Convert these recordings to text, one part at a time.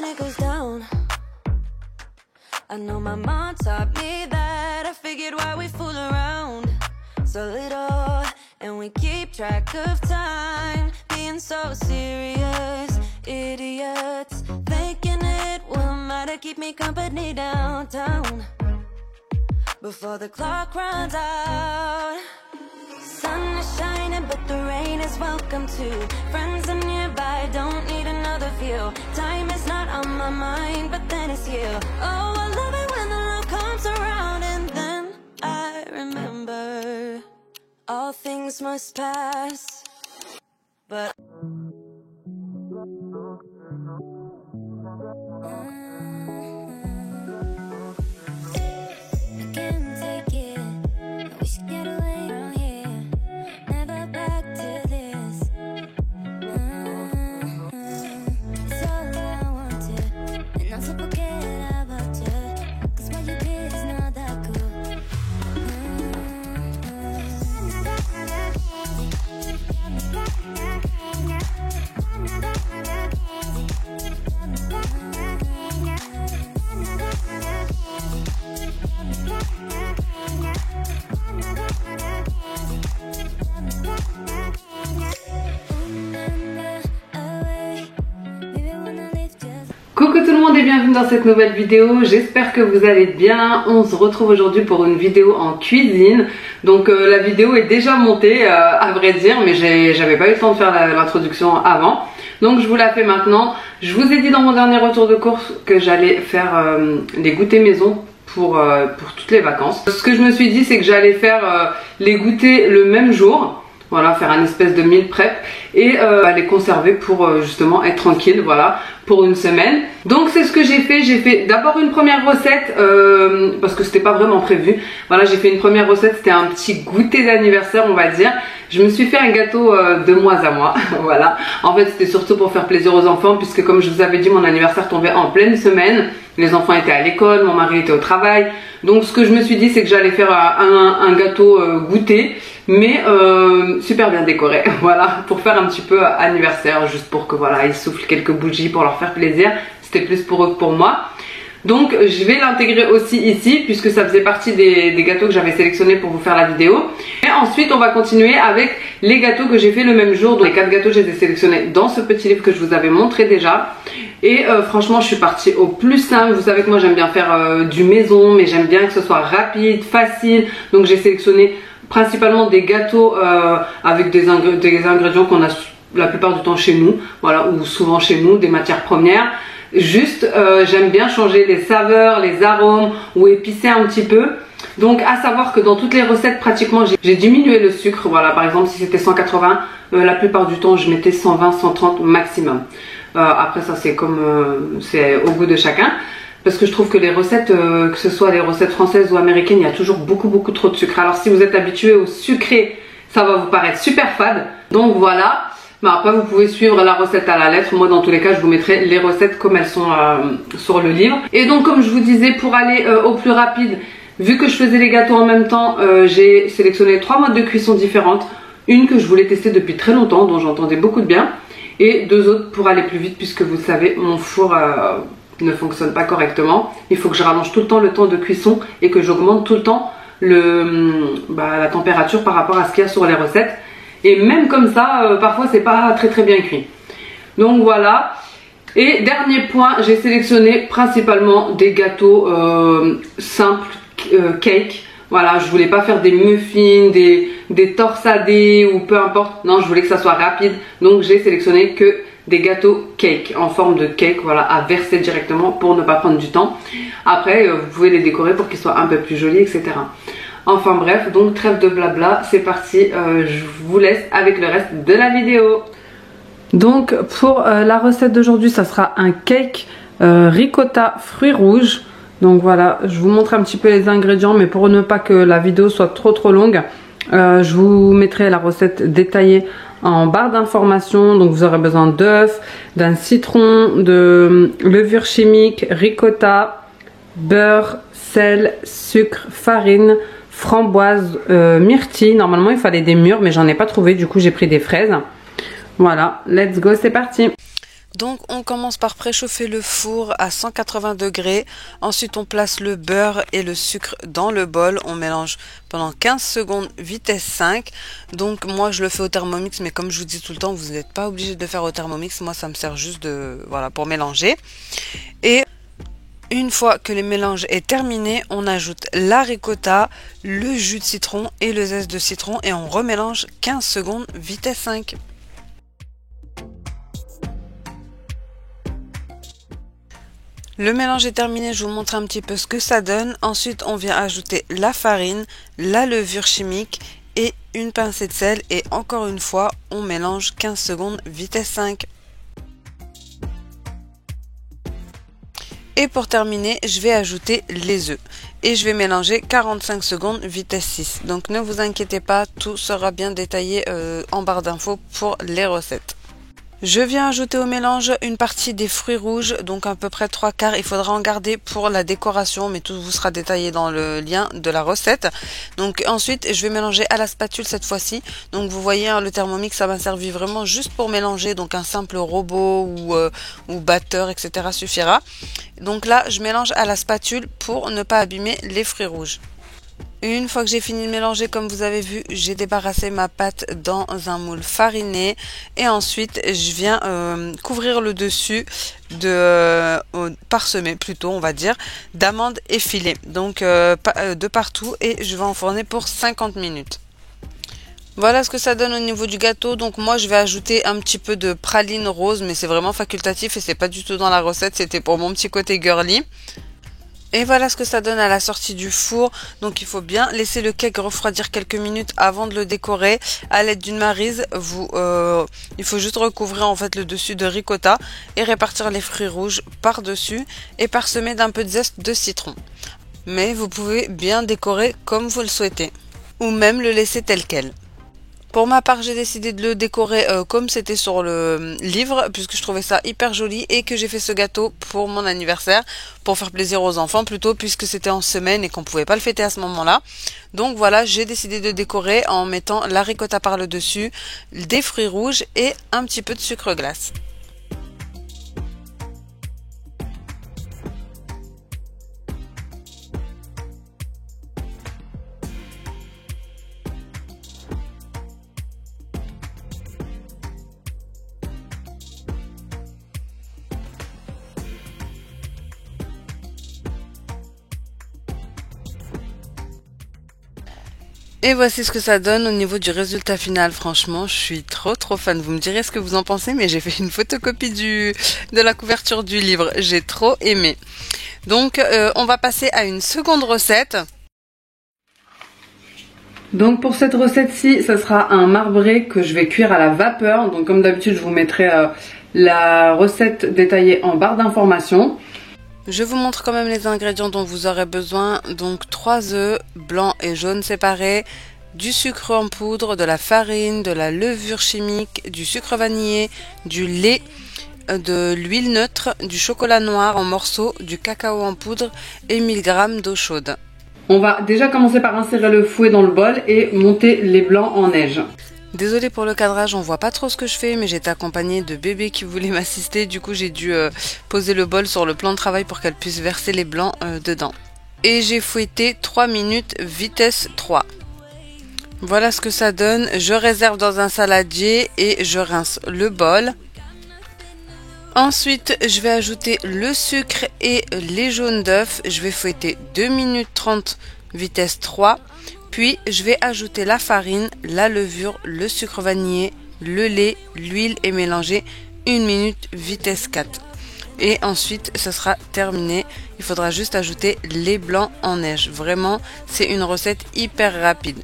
when it goes down. I know my mom taught me that. I figured why we fool around so little, and we keep track of time, being so serious, idiots, thinking it will matter, keep me company downtown, before the clock runs out. Sun is shining, but the rain is welcome too. Friends are nearby, don't need another view. Time is not on my mind, but then it's you. Oh, I love it when the love comes around, and then I remember all things must pass, but I can't take it. We should get away from here, never back to this. It's all I wanted, and also forget about you, 'cause what you did is not that cool. Coucou tout le monde et bienvenue dans cette nouvelle vidéo, j'espère que vous allez bien. On se retrouve aujourd'hui pour une vidéo en cuisine. Donc la vidéo est déjà montée à vrai dire, mais j'avais pas eu le temps de faire l'introduction avant. Donc je vous la fais maintenant. Je vous ai dit dans mon dernier retour de course que j'allais faire les goûters maison pour toutes les vacances. Ce que je me suis dit, c'est que j'allais faire les goûters le même jour. Voilà, faire un espèce de meal prep et les conserver pour justement être tranquille, voilà, pour une semaine. Donc c'est ce que j'ai fait. J'ai fait d'abord une première recette parce que c'était pas vraiment prévu. Voilà, j'ai fait une première recette, c'était un petit goûter d'anniversaire, on va dire. Je me suis fait un gâteau de moi à moi, voilà. En fait, c'était surtout pour faire plaisir aux enfants puisque comme je vous avais dit, mon anniversaire tombait en pleine semaine. Les enfants étaient à l'école, mon mari était au travail. Donc ce que je me suis dit, c'est que j'allais faire un gâteau goûter, mais super bien décoré, voilà, pour faire un petit peu anniversaire, juste pour que voilà, ils soufflent quelques bougies pour leur faire plaisir. C'était plus pour eux que pour moi. Donc je vais l'intégrer aussi ici puisque ça faisait partie des gâteaux que j'avais sélectionnés pour vous faire la vidéo. Et ensuite on va continuer avec les gâteaux que j'ai fait le même jour. Donc les 4 gâteaux, je les ai sélectionnés dans ce petit livre que je vous avais montré déjà. Et franchement je suis partie au plus simple. Vous savez que moi j'aime bien faire du maison, mais j'aime bien que ce soit rapide, facile. Donc j'ai sélectionné principalement des gâteaux avec des ingrédients qu'on a la plupart du temps chez nous, voilà, ou souvent chez nous, des matières premières. Juste j'aime bien changer les saveurs, les arômes ou épicer un petit peu. Donc à savoir que dans toutes les recettes pratiquement j'ai diminué le sucre. Voilà, par exemple si c'était 180, la plupart du temps je mettais 120, 130 maximum. Après ça c'est comme c'est au goût de chacun. Parce que je trouve que les recettes, que ce soit les recettes françaises ou américaines, il y a toujours beaucoup trop de sucre. Alors si vous êtes habitué au sucré, ça va vous paraître super fade. Donc voilà. Mais après vous pouvez suivre la recette à la lettre. Moi dans tous les cas je vous mettrai les recettes comme elles sont sur le livre. Et donc comme je vous disais, pour aller au plus rapide, vu que je faisais les gâteaux en même temps, j'ai sélectionné 3 modes de cuisson différentes. Une que je voulais tester depuis très longtemps, dont j'entendais beaucoup de bien. Et 2 autres pour aller plus vite puisque vous savez mon four ne fonctionne pas correctement. Il faut que je rallonge tout le temps le temps de cuisson et que j'augmente tout le temps la température par rapport à ce qu'il y a sur les recettes. Et même comme ça, parfois c'est pas très bien cuit. Donc voilà. Et dernier point, j'ai sélectionné principalement des gâteaux simples, cake. Voilà, je voulais pas faire des muffins, des torsadés ou peu importe. Non, je voulais que ça soit rapide. Donc j'ai sélectionné que des gâteaux cake, en forme de cake, voilà, à verser directement pour ne pas prendre du temps. Après, vous pouvez les décorer pour qu'ils soient un peu plus jolis, etc. Enfin bref, donc trêve de blabla, c'est parti, je vous laisse avec le reste de la vidéo. Donc pour la recette d'aujourd'hui, ça sera un cake ricotta fruits rouges. Donc voilà, je vous montre un petit peu les ingrédients, mais pour ne pas que la vidéo soit trop longue, je vous mettrai la recette détaillée en barre d'informations. Donc vous aurez besoin d'œufs, d'un citron, de levure chimique, ricotta, beurre, sel, sucre, farine, framboise, myrtille. Normalement il fallait des mûres mais j'en ai pas trouvé, du coup j'ai pris des fraises. Voilà, let's go, c'est parti. Donc on commence par préchauffer le four à 180 degrés, ensuite on place le beurre et le sucre dans le bol, on mélange pendant 15 secondes vitesse 5. Donc moi je le fais au Thermomix, mais comme je vous dis tout le temps, vous n'êtes pas obligé de le faire au Thermomix, moi ça me sert juste pour mélanger. Et une fois que le mélange est terminé, on ajoute la ricotta, le jus de citron et le zeste de citron et on remélange 15 secondes vitesse 5. Le mélange est terminé, je vous montre un petit peu ce que ça donne. Ensuite, on vient ajouter la farine, la levure chimique et une pincée de sel. Et encore une fois, on mélange 15 secondes vitesse 5. Et pour terminer, je vais ajouter les œufs. Et je vais mélanger 45 secondes vitesse 6. Donc ne vous inquiétez pas, tout sera bien détaillé en barre d'infos pour les recettes. Je viens ajouter au mélange une partie des fruits rouges, donc à peu près 3/4. Il faudra en garder pour la décoration, mais tout vous sera détaillé dans le lien de la recette. Donc ensuite, je vais mélanger à la spatule cette fois-ci. Donc vous voyez, hein, le Thermomix, ça m'a servi vraiment juste pour mélanger. Donc un simple robot ou batteur, etc. suffira. Donc là, je mélange à la spatule pour ne pas abîmer les fruits rouges. Une fois que j'ai fini de mélanger, comme vous avez vu, j'ai débarrassé ma pâte dans un moule fariné et ensuite je viens couvrir le dessus parsemé plutôt, on va dire, d'amandes effilées, donc de partout, et je vais enfourner pour 50 minutes. Voilà ce que ça donne au niveau du gâteau. Donc moi je vais ajouter un petit peu de praline rose, mais c'est vraiment facultatif et c'est pas du tout dans la recette, c'était pour mon petit côté girly. Et voilà ce que ça donne à la sortie du four. Donc il faut bien laisser le cake refroidir quelques minutes avant de le décorer à l'aide d'une maryse. Il faut juste recouvrir en fait le dessus de ricotta et répartir les fruits rouges par dessus et parsemer d'un peu de zeste de citron. Mais vous pouvez bien décorer comme vous le souhaitez ou même le laisser tel quel. Pour ma part, j'ai décidé de le décorer comme c'était sur le livre, puisque je trouvais ça hyper joli et que j'ai fait ce gâteau pour mon anniversaire, pour faire plaisir aux enfants plutôt, puisque c'était en semaine et qu'on pouvait pas le fêter à ce moment-là. Donc voilà, j'ai décidé de décorer en mettant la ricotta par le dessus, des fruits rouges et un petit peu de sucre glace. Et voici ce que ça donne au niveau du résultat final. Franchement, je suis trop fan. Vous me direz ce que vous en pensez, mais j'ai fait une photocopie de la couverture du livre. J'ai trop aimé. Donc, on va passer à une seconde recette. Donc pour cette recette-ci, ce sera un marbré que je vais cuire à la vapeur. Donc comme d'habitude, je vous mettrai la recette détaillée en barre d'informations. Je vous montre quand même les ingrédients dont vous aurez besoin. Donc 3 œufs blancs et jaunes séparés, du sucre en poudre, de la farine, de la levure chimique, du sucre vanillé, du lait, de l'huile neutre, du chocolat noir en morceaux, du cacao en poudre et 1000 g d'eau chaude. On va déjà commencer par insérer le fouet dans le bol et monter les blancs en neige. Désolée pour le cadrage, on voit pas trop ce que je fais, mais j'étais accompagnée de bébés qui voulaient m'assister, du coup j'ai dû poser le bol sur le plan de travail pour qu'elle puisse verser les blancs dedans. Et j'ai fouetté 3 minutes vitesse 3. Voilà ce que ça donne, je réserve dans un saladier et je rince le bol. Ensuite, je vais ajouter le sucre et les jaunes d'œufs, je vais fouetter 2 minutes 30 vitesse 3. Puis, je vais ajouter la farine, la levure, le sucre vanillé, le lait, l'huile et mélanger 1 minute vitesse 4. Et ensuite, ce sera terminé. Il faudra juste ajouter les blancs en neige. Vraiment, c'est une recette hyper rapide.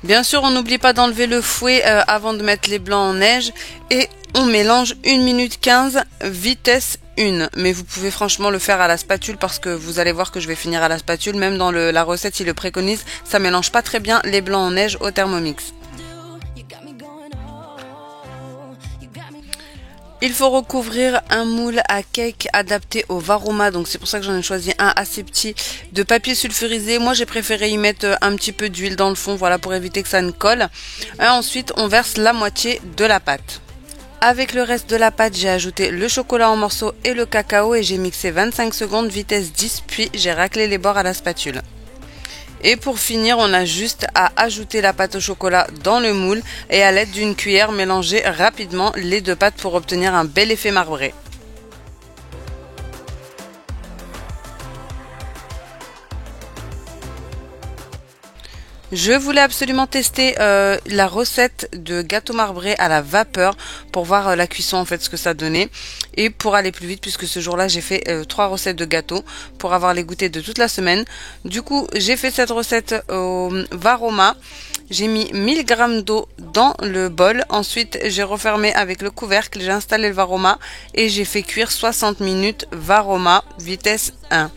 Bien sûr, on n'oublie pas d'enlever le fouet avant de mettre les blancs en neige. Et on mélange 1 minute 15 vitesse 1. Mais vous pouvez franchement le faire à la spatule parce que vous allez voir que je vais finir à la spatule. Même dans la recette, il le préconise. Ça mélange pas très bien les blancs en neige au Thermomix. Il faut recouvrir un moule à cake adapté au Varoma, donc c'est pour ça que j'en ai choisi un assez petit, de papier sulfurisé. Moi j'ai préféré y mettre un petit peu d'huile dans le fond, voilà, pour éviter que ça ne colle. Et ensuite on verse la moitié de la pâte. Avec le reste de la pâte, j'ai ajouté le chocolat en morceaux et le cacao et j'ai mixé 25 secondes vitesse 10, puis j'ai raclé les bords à la spatule. Et pour finir, on a juste à ajouter la pâte au chocolat dans le moule et à l'aide d'une cuillère mélanger rapidement les deux pâtes pour obtenir un bel effet marbré. Je voulais absolument tester la recette de gâteau marbré à la vapeur pour voir la cuisson en fait ce que ça donnait et pour aller plus vite puisque ce jour-là j'ai fait 3 recettes de gâteaux pour avoir les goûters de toute la semaine. Du coup j'ai fait cette recette au Varoma. J'ai mis 1000 g d'eau dans le bol, ensuite j'ai refermé avec le couvercle, j'ai installé le Varoma et j'ai fait cuire 60 minutes Varoma vitesse 1.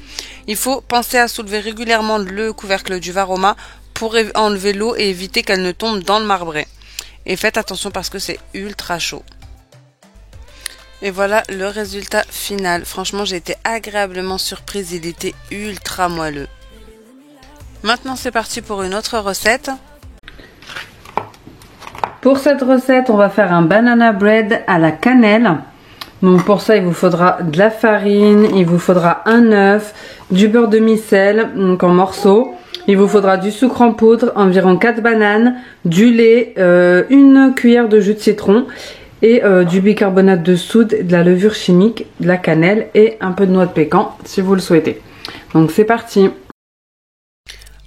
Il faut penser à soulever régulièrement le couvercle du Varoma pour enlever l'eau et éviter qu'elle ne tombe dans le marbré. Et faites attention parce que c'est ultra chaud. Et voilà le résultat final. Franchement, j'ai été agréablement surprise, il était ultra moelleux. Maintenant, c'est parti pour une autre recette. Pour cette recette, on va faire un banana bread à la cannelle. Donc pour ça, il vous faudra de la farine, il vous faudra un œuf, du beurre demi-sel, donc en morceaux. Il vous faudra du sucre en poudre, environ 4 bananes, du lait, une cuillère de jus de citron et du bicarbonate de soude, de la levure chimique, de la cannelle et un peu de noix de pécan si vous le souhaitez. Donc c'est parti!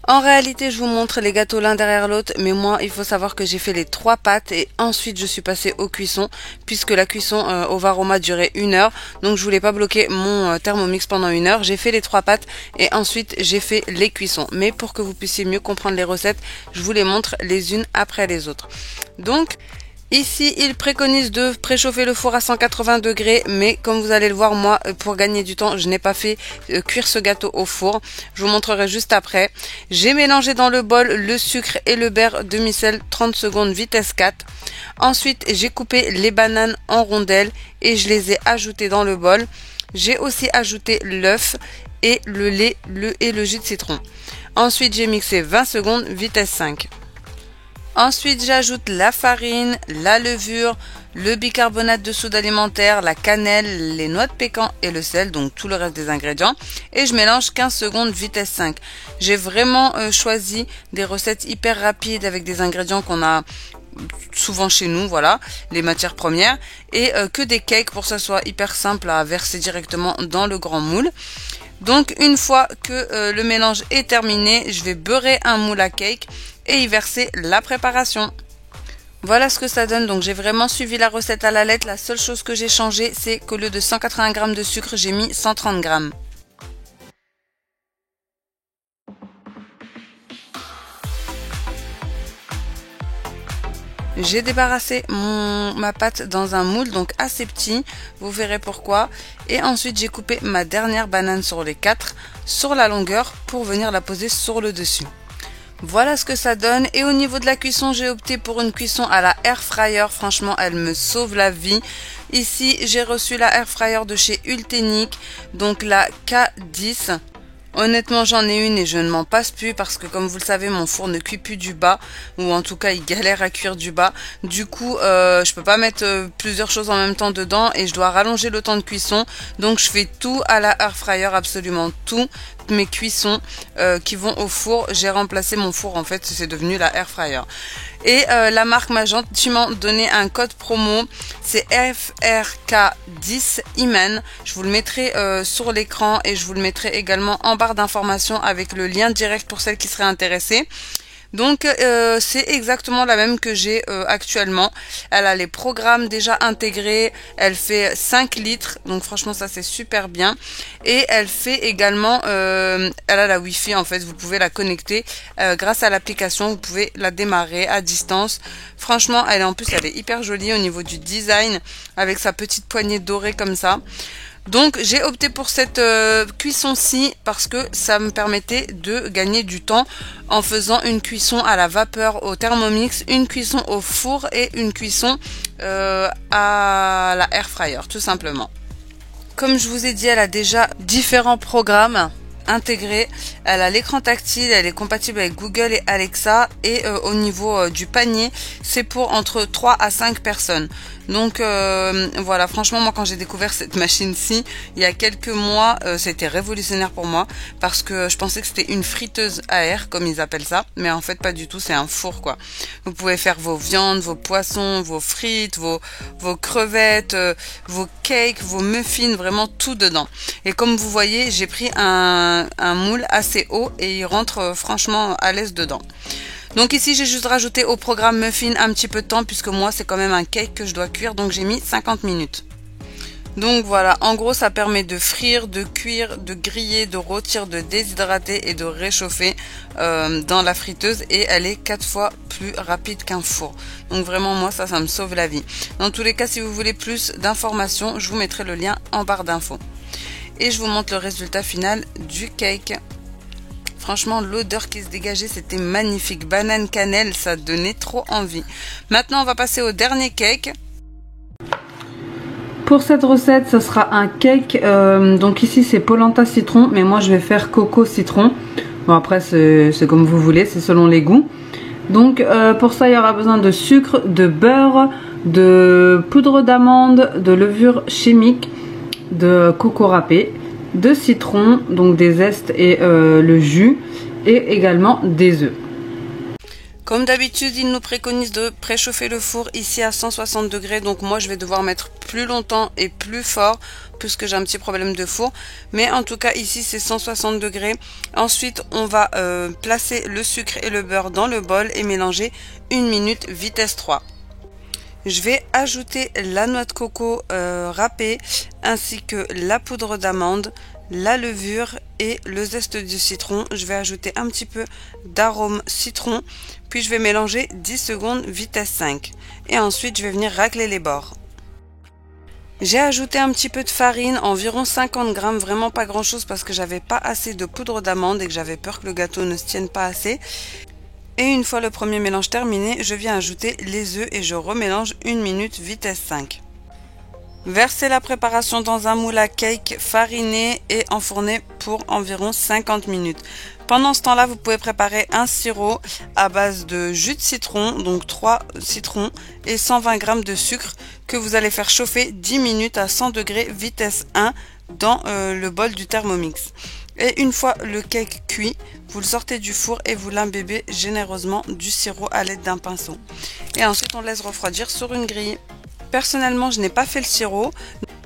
En réalité, je vous montre les gâteaux l'un derrière l'autre, mais moi, il faut savoir que j'ai fait les 3 pâtes et ensuite je suis passée aux cuissons, puisque la cuisson au Varoma durait 1 heure, donc je voulais pas bloquer mon Thermomix pendant 1 heure. J'ai fait les 3 pâtes et ensuite j'ai fait les cuissons. Mais pour que vous puissiez mieux comprendre les recettes, je vous les montre les unes après les autres. Donc, ici, il préconise de préchauffer le four à 180 degrés, mais comme vous allez le voir, moi, pour gagner du temps, je n'ai pas fait cuire ce gâteau au four. Je vous montrerai juste après. J'ai mélangé dans le bol le sucre et le beurre demi-sel 30 secondes vitesse 4. Ensuite, j'ai coupé les bananes en rondelles et je les ai ajoutées dans le bol. J'ai aussi ajouté l'œuf et le lait et le jus de citron. Ensuite, j'ai mixé 20 secondes vitesse 5. Ensuite, j'ajoute la farine, la levure, le bicarbonate de soude alimentaire, la cannelle, les noix de pécan et le sel, donc tout le reste des ingrédients. Et je mélange 15 secondes vitesse 5. J'ai vraiment choisi des recettes hyper rapides avec des ingrédients qu'on a souvent chez nous, voilà, les matières premières. Et que des cakes pour que ça soit hyper simple à verser directement dans le grand moule. Donc une fois que le mélange est terminé, je vais beurrer un moule à cake et y verser la préparation. Voilà ce que ça donne, donc j'ai vraiment suivi la recette à la lettre. La seule chose que j'ai changé, c'est qu'au lieu de 180 g de sucre, j'ai mis 130 g. J'ai débarrassé ma pâte dans un moule, donc assez petit, vous verrez pourquoi. Et ensuite j'ai coupé ma dernière banane sur les 4, sur la longueur, pour venir la poser sur le dessus. Voilà ce que ça donne. Et au niveau de la cuisson, j'ai opté pour une cuisson à la air fryer. Franchement, elle me sauve la vie. Ici, j'ai reçu la air fryer de chez Ultenic, donc la K10. Honnêtement, j'en ai une et je ne m'en passe plus parce que comme vous le savez, mon four ne cuit plus du bas, ou en tout cas il galère à cuire du bas. Du coup, je peux pas mettre plusieurs choses en même temps dedans et je dois rallonger le temps de cuisson. Donc je fais tout à la air fryer, absolument tout. Mes cuissons qui vont au four, j'ai remplacé mon four, en fait c'est devenu la air fryer. Et la marque m'a gentiment donné un code promo, c'est FRK10 Iman. Je vous le mettrai sur l'écran et je vous le mettrai également en barre d'informations avec le lien direct pour celles qui seraient intéressées. Donc c'est exactement la même que j'ai actuellement. Elle a les programmes déjà intégrés, elle fait 5 litres, donc franchement ça c'est super bien. Et elle fait également, elle a la Wi-Fi en fait, vous pouvez la connecter grâce à l'application, vous pouvez la démarrer à distance. Franchement elle est hyper jolie au niveau du design, avec sa petite poignée dorée comme ça. Donc j'ai opté pour cette cuisson-ci parce que ça me permettait de gagner du temps en faisant une cuisson à la vapeur au Thermomix, une cuisson au four et une cuisson à la air fryer tout simplement. Comme je vous ai dit, elle a déjà différents programmes intégrée, elle a l'écran tactile, elle est compatible avec Google et Alexa et au niveau du panier c'est pour entre 3 à 5 personnes. Donc voilà, franchement moi quand j'ai découvert cette machine-ci il y a quelques mois, c'était révolutionnaire pour moi parce que je pensais que c'était une friteuse à air comme ils appellent ça, mais en fait pas du tout, c'est un four quoi. Vous pouvez faire vos viandes, vos poissons, vos frites, vos crevettes, vos cakes, vos muffins, vraiment tout dedans. Et comme vous voyez, j'ai pris un moule assez haut et il rentre franchement à l'aise dedans. Donc ici j'ai juste rajouté au programme muffin un petit peu de temps puisque moi c'est quand même un cake que je dois cuire, donc j'ai mis 50 minutes. Donc voilà, en gros ça permet de frire, de cuire, de griller, de rôtir, de déshydrater et de réchauffer dans la friteuse, et elle est 4 fois plus rapide qu'un four. Donc vraiment moi ça me sauve la vie. Dans tous les cas, si vous voulez plus d'informations, je vous mettrai le lien en barre d'infos. Et je vous montre le résultat final du cake. Franchement, l'odeur qui se dégageait, c'était magnifique. Banane cannelle, ça donnait trop envie. Maintenant, on va passer au dernier cake. Pour cette recette, ce sera un cake. Donc ici, c'est polenta citron, mais moi, je vais faire coco citron. Bon, après, c'est comme vous voulez, c'est selon les goûts. Donc, pour ça, il y aura besoin de sucre, de beurre, de poudre d'amande, de levure chimique, de coco râpé, de citron, donc des zestes et le jus, et également des œufs. Comme d'habitude, il nous préconise de préchauffer le four ici à 160 degrés, donc moi je vais devoir mettre plus longtemps et plus fort puisque j'ai un petit problème de four, mais en tout cas ici c'est 160 degrés. Ensuite on va placer le sucre et le beurre dans le bol et mélanger 1 minute vitesse 3. Je vais ajouter la noix de coco râpée ainsi que la poudre d'amande, la levure et le zeste du citron. Je vais ajouter un petit peu d'arôme citron, puis je vais mélanger 10 secondes vitesse 5. Et ensuite je vais venir racler les bords. J'ai ajouté un petit peu de farine, environ 50 grammes, vraiment pas grand chose parce que j'avais pas assez de poudre d'amande et que j'avais peur que le gâteau ne se tienne pas assez. Et une fois le premier mélange terminé, je viens ajouter les œufs et je remélange 1 minute vitesse 5. Versez la préparation dans un moule à cake fariné et enfourné pour environ 50 minutes. Pendant ce temps-là, vous pouvez préparer un sirop à base de jus de citron, donc 3 citrons et 120 g de sucre que vous allez faire chauffer 10 minutes à 100 degrés vitesse 1 dans le bol du Thermomix. Et une fois le cake cuit, vous le sortez du four et vous l'imbibez généreusement du sirop à l'aide d'un pinceau. Et ensuite on laisse refroidir sur une grille. Personnellement, je n'ai pas fait le sirop,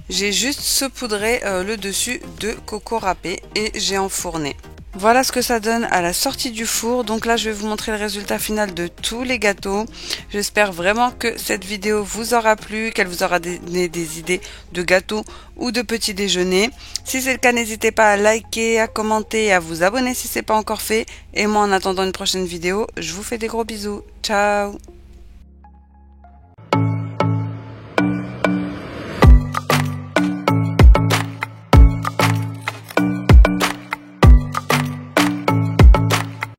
j'ai juste saupoudré le dessus de coco râpé et j'ai enfourné. Voilà ce que ça donne à la sortie du four. Donc là, je vais vous montrer le résultat final de tous les gâteaux. J'espère vraiment que cette vidéo vous aura plu, qu'elle vous aura donné des idées de gâteaux ou de petits déjeuners. Si c'est le cas, n'hésitez pas à liker, à commenter et à vous abonner si ce n'est pas encore fait. Et moi, en attendant une prochaine vidéo, je vous fais des gros bisous. Ciao!